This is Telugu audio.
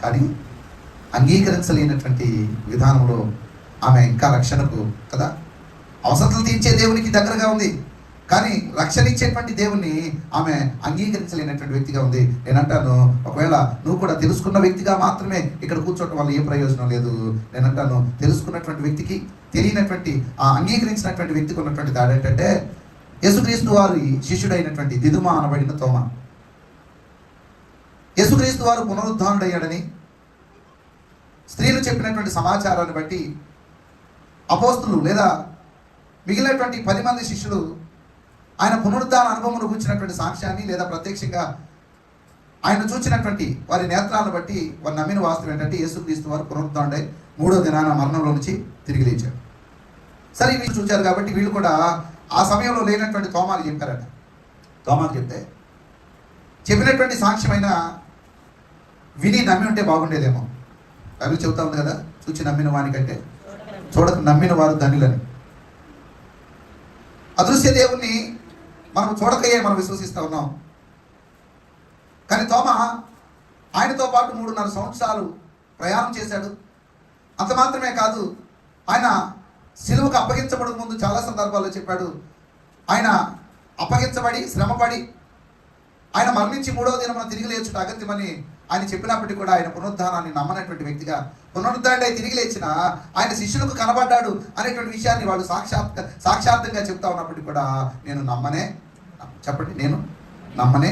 కానీ అంగీకరించలేనటువంటి విధానంలో ఆమె ఇంకా రక్షణకు కదా, అవసరతలు తీర్చే దేవునికి దగ్గరగా ఉంది, కానీ రక్షణ ఇచ్చేటువంటి దేవుణ్ణి ఆమె అంగీకరించలేనటువంటి వ్యక్తిగా ఉంది. నేనంటాను, ఒకవేళ నువ్వు కూడా తెలుసుకున్న వ్యక్తిగా మాత్రమే ఇక్కడ కూర్చోవటం వల్ల ఏ ప్రయోజనం లేదు. నేనంటాను, తెలుసుకున్నటువంటి వ్యక్తికి తెలియనటువంటి అంగీకరించినటువంటి వ్యక్తికి ఉన్నటువంటి తేడా ఏంటంటే, యేసుక్రీస్తు వారి శిష్యుడైనటువంటి దిదుమ అనబడిన తోమ, యేసుక్రీస్తు వారు పునరుద్ధానుడయ్యాడని స్త్రీలు చెప్పినటువంటి సమాచారాన్ని బట్టి అపోస్తులు లేదా మిగిలినటువంటి 10 మంది శిష్యులు ఆయన పునరుద్ధాన అనుభవం గురించినటువంటి సాక్ష్యాన్ని లేదా ప్రత్యక్షంగా ఆయన చూచినటువంటి వారి నేత్రాలను బట్టి వారు నమ్మిన వాస్తవం ఏంటంటే, యేసుక్రీస్తు వారు పునరుద్ధానుడై 3వ దినాన మరణంలో నుంచి తిరిగి లేచాడు. సరే, వీళ్ళు చూచారు కాబట్టి వీళ్ళు కూడా ఆ సమయంలో లేనటువంటి తోమాకు చెప్పారట. తోమాకు చెప్తే చెప్పినటువంటి సాక్ష్యమైన విని నమ్మి ఉంటే బాగుండేదేమో. బైబిల్ చెబుతా ఉంది కదా, చూచి నమ్మిన వానికంటే చూడక నమ్మిన వారు ధనులని. అదృశ్య దేవుణ్ణి మనం చూడకయే మనం విశ్వసిస్తూ ఉన్నాం. కానీ తోమ ఆయనతో పాటు 3.5 సంవత్సరాలు ప్రయాణం చేశాడు. అంత మాత్రమే కాదు, ఆయన సిలువకు అప్పగించబడక ముందు చాలా సందర్భాల్లో చెప్పాడు, ఆయన అప్పగించబడి శ్రమపడి ఆయన మరణించి 3వ దినమున తిరిగి లేచుట అగత్యమని ఆయన చెప్పినప్పటికీ కూడా ఆయన పునరుద్ధానాన్ని నమ్మనటువంటి వ్యక్తిగా, పునరుద్ధానుడై తిరిగి లేచిన ఆయన శిష్యులకు కనబడ్డాడు అనేటువంటి విషయాన్ని వాడు సాక్షాత్తంగా చెప్తా ఉన్నప్పటికీ కూడా నేను నమ్మనే, చెప్పండి, నేను నమ్మనే